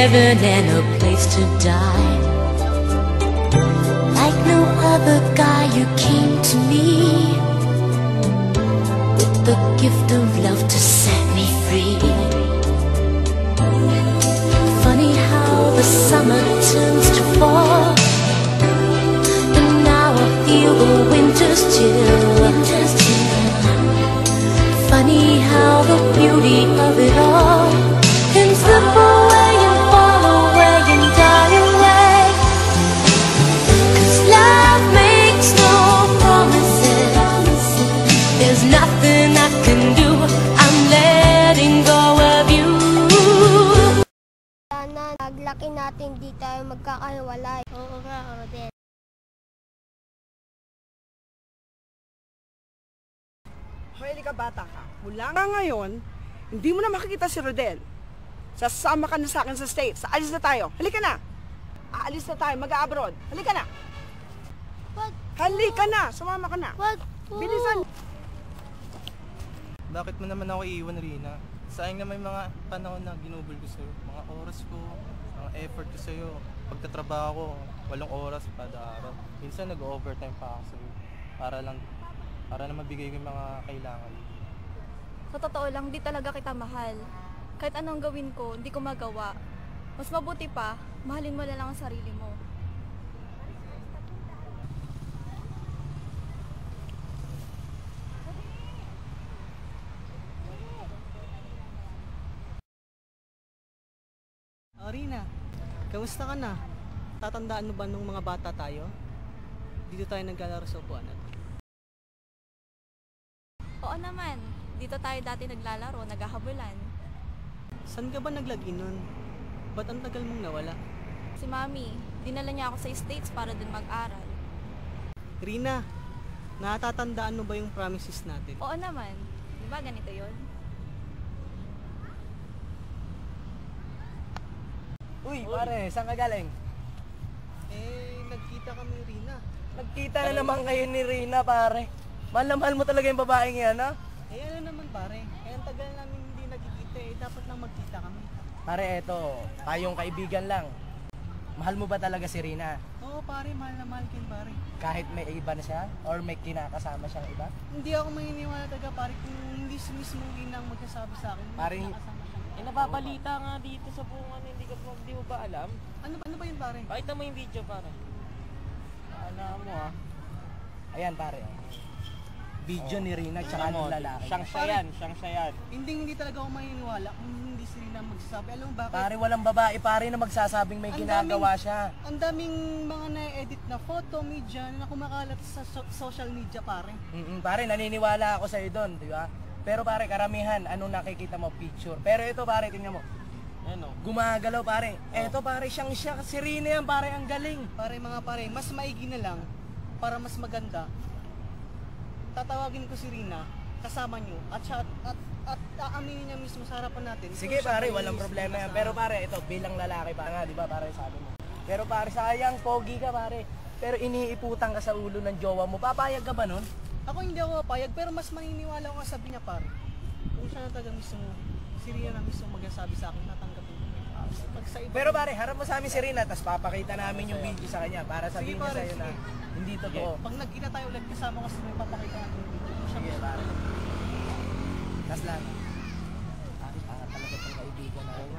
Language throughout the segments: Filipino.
heaven and a place to die. Like no other guy, you came to me with the gift of love to set me free. Funny how the summer turns to fall, and now I feel the winter's chill. Funny how the beauty of it all can slip away and fall away and die away. 'Cause love makes no promises. There's nothing I can do. I'm letting go of you. Sana naglaki natin di tayo magkakahiwalay. Oo nga, Rodel. Hoy, ka bata ka. Mula nga ngayon, hindi mo na makikita si Rodel. Sasama ka na sa akin sa States. Aalis na tayo. Halika na. Aalis na tayo. Mag-a-abroad. Halika na. Wag. Halika na. Sumama ka na. Wag. Bilisan. Bakit mo naman ako iiwan, Rina? Sayang na may mga panahon na ginubol ko sa'yo. Mga oras ko, mga effort ko sa'yo. Pagtatrabaho ko, 8 oras kada araw. Minsan nag-overtime pa ako sa'yo. Para na mabigay ko yung mga kailangan. Sa totoo lang, di talaga kita mahal. Kahit anong gawin ko, hindi ko magawa. Mas mabuti pa, mahalin mo na lang ang sarili mo. Rina, kamusta ka na? Tatandaan mo ba nung mga bata tayo? Dito tayo naglalaro sa upuan natin. Oo naman, dito tayo dati naglalaro, naghahabulan. Saan ka ba naglagi nun? Ba't ang tagal mong nawala? Si Mami, dinala niya ako sa States para dun mag-aral. Rina, natatandaan mo ba yung promises natin? Oo naman, di ba ganito yun? Uy, pare, saan ka galing? Nagkita kami, Rina. Nagkita na naman kayo ni Rina, pare. Mahal na mahal mo talaga yung babaeng yan, ha? Ano naman, pare? Ang tagal namin hindi nagkikita dapat lang magkita kami. Pare, eto, tayong kaibigan lang. Mahal mo ba talaga si Rina? Oo, pare, mahal na mahal kin, pare. Kahit may iba na siya? Or may kinakasama siyang iba? Hindi ako maniniwala talaga, pare, kung hindi si mismo Rina ang magsasabi sa akin. Pare, nababalita nga dito sa buong hindi mo ba alam? Ano ba yun, pare? Pakita mo yung video, pare. Ano mo, ha? Ayan, pare. Video ni Rina tsaka ng lalaki. Siyang siya yan. Hindi talaga ako maniniwala kung hindi si Rina magsasabi. Alam mo bakit? Pare, walang babae, pare, na magsasabing may ginagawa siya. Ang daming mga na-edit na photo, media, na kumakalat sa social media, pare. Pare, naniniwala ako sa'yo doon, di ba? Pero pare, karamihan, anong nakikita mo? Picture. Pero ito, pare, tingnan mo. Ano? Gumagalaw, pare. Eto, pare, siyang siya. Si Rina yan, pare, ang galing. Pare, mas maigi na lang, para mas maganda, tatawagin ko si Rina, kasama nyo, at aaminin niya mismo sa harapan natin. Sige, pare, walang problema yan. Pero pare, ito, bilang lalaki pa nga, di ba, pare, sabi mo. Pero pare, sayang, pogi ka, pare. Pero iniiputan ka sa ulo ng jowa mo. Papayag ka ba nun? Ako hindi ako papayag, pero mas maniniwala ko nga sabi niya, pare. Kung siya na talaga mismo, si Rina na mismo magsasabi sa akin, natanggapin ko. Pero pare, harap mo sa amin si Rina, tapos papakita namin yung video sa kanya para sabihin niya sa'yo na hindi totoo. Pag nagkita tayo ulit kasama ko, may papakita natin yung video. Sige, pare. Tas lang. Pare, para talaga itong kaibigan na rin.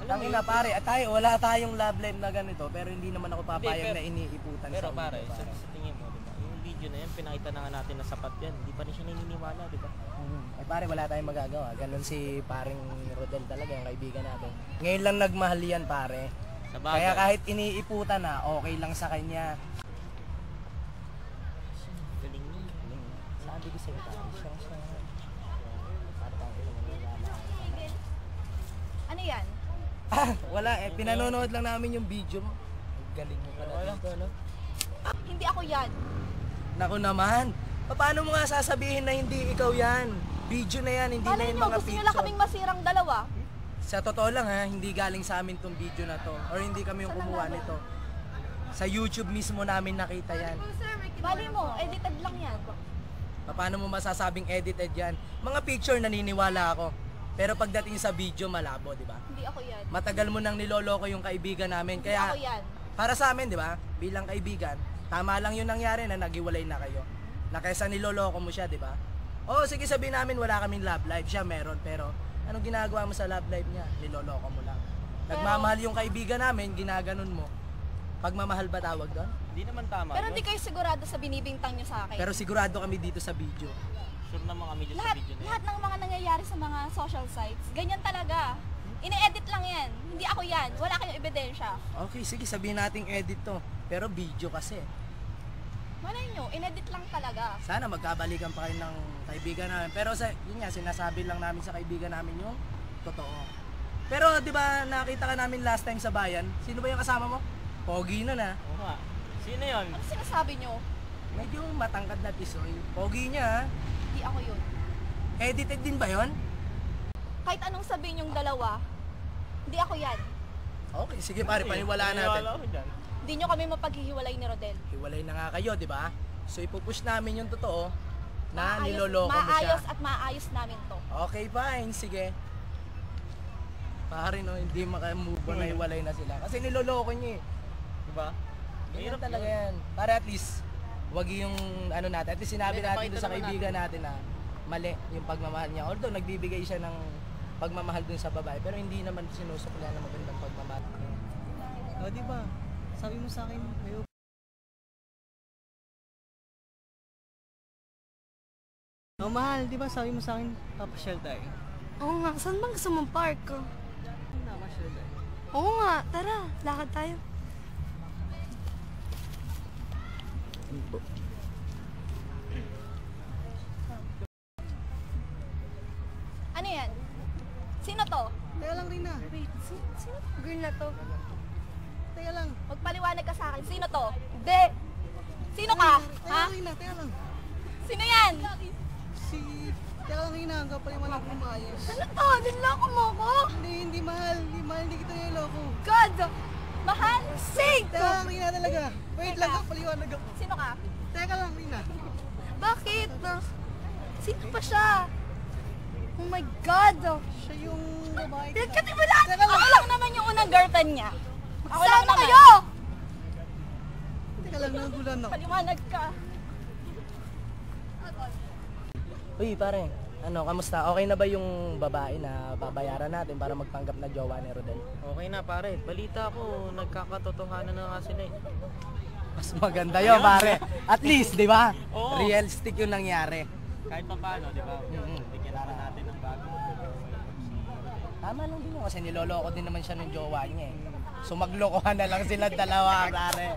Tangin na pare, at tayo, wala tayong love life na ganito, pero hindi naman ako papayag na iniiputan sa Pero pare, sa tingin mo, diba? Yung video na yan, pinakita na nga natin na sapat yan. Hindi pa rin siya naniniwala, diba? Eh pare, wala tayong magagawa. Ganun si paring Rodel talaga, yung kaibigan natin. Ngayon lang nagmahal yan, pare. Kaya kahit iniiputan na, okay lang sa kanya. Galing niya. Sabi ko sa'yo, pare, siya. Ano yan? Wala eh, pinanonood lang namin yung video mo. Galing mo pala dito, no? Hindi ako yan. Naku naman, paano mo nga sasabihin na hindi ikaw yan? Video na yan, hindi na yung mga gusto nyo lang kaming masirang dalawa? Sa totoo lang ha, hindi galing sa amin tong video na to. Or hindi kami yung kumuha nito. Sa YouTube mismo namin nakita yan. Bali mo, edited lang yan. Paano mo masasabing edited yan? Mga picture naniniwala ako. Pero pagdating sa video, malabo, di ba? Hindi ako yan. Matagal mo nang niloloko yung kaibigan namin. Hindi Kaya ako yan. para sa amin, di ba? Bilang kaibigan, tama lang yung nangyari na naghiwalay na kayo. Na kaysa niloloko mo siya, di ba? Oo, sige sabihin namin wala kaming love life. Siya meron, pero anong ginagawa mo sa love life niya? Niloloko mo lang. Nagmamahal yung kaibigan namin, ginaganon mo. Pagmamahal ba tawag doon? Hindi naman tama. Pero yun. hindi kayo sigurado sa binibintang nyo sa akin. Pero sigurado kami dito sa video. Sure naman kami dyan sa lahat, video na yan. lahat ng mga nangyayari sa mga social sites, ganyan talaga. Ini-edit lang yan. Hindi ako yan. Wala kayong ebidensya. Okay, sige, sabihin nating edit to. Pero video kasi. Malay nyo, inedit lang talaga. Sana magkabalikan pa kayo ng kaibigan namin. Pero yun nga, sinasabi lang namin sa kaibigan namin yung totoo. Pero di ba nakita ka namin last time sa bayan? Sino ba yung kasama mo? Pogi na na. Oo nga. Sino yun? Ano sinasabi nyo? Medyo matangkad na tisoy. Pogi niya ha. Hindi ako yun. Edited din ba yon? Kahit anong sabihin yung dalawa, hindi ako yan. Okay, sige pare, paniwalaan natin. Paniwala ko dyan. Hindi nyo kami mapaghihiwalay ni Rodel. Hiwalay na nga kayo, di ba? So ipupush namin yung totoo na niloloko mo siya. Maayos at maayos namin to. Okay, fine. Sige. Pare no, hindi makamove on na hiwalay na sila. Kasi niloloko niya eh. Diba? Ganyan talaga yan. Para at least, wag yung ano natin. At least sinabi Hindi, natin napakita doon sa naman kaibigan natin na mali yung pagmamahal niya. Although nagbibigay siya ng pagmamahal dun sa babae, pero hindi naman sinusukla ng magandang pagmamahal. O, di ba? Sabi mo sa akin, ayaw. Oh, mahal, di ba? Sabi mo sa akin, papasyal tayo. Oo nga, saan bang gusto mong park? Papasyal tayo. Oo nga, tara, lakad tayo. Ano yan? Sino to? Teka lang, Rina. Wait, sino girl na to? Teka lang. Magpaliwanag ka sa akin. Sino to? Hindi. Sino ka? Teka Ha? lang, Rina. Teka lang. Sino yan? Teka lang, Rina. Ang kapaliwanag mo maayos. Ano to? Niloko mo ko? Hindi mahal. Hindi mahal. Hindi kita niloko. God! Mahal? Sing! Teka lang, Rina talaga. Wait Teka. lang, kapaliwanag ako. Sino ka? Teka lang, Rina. Bakit? Sino pa siya? Oh my God! Siya yung babae. Pinagkatiwalaan! Teka lang. Ako lang naman yung unang girlfriend niya. Ako lang Sama naman. kayo! Teka lang, nagulan ako. Paliwanag ka. Uy pare, ano, kamusta? Okay na ba yung babae na babayaran natin para magpanggap na jowa ni Rodel? Okay na pare. Balita ko, nagkakatotohanan na nga sila eh. Mas maganda yun pare. At least, di ba? Oo. Realistic yung nangyari. Kahit pa paano, di ba? Bigyan naman natin ng bago. Tama lang din yun kasi niloloko din naman siya ng jowa niya eh. So maglokohan na lang sila dalawa, pare.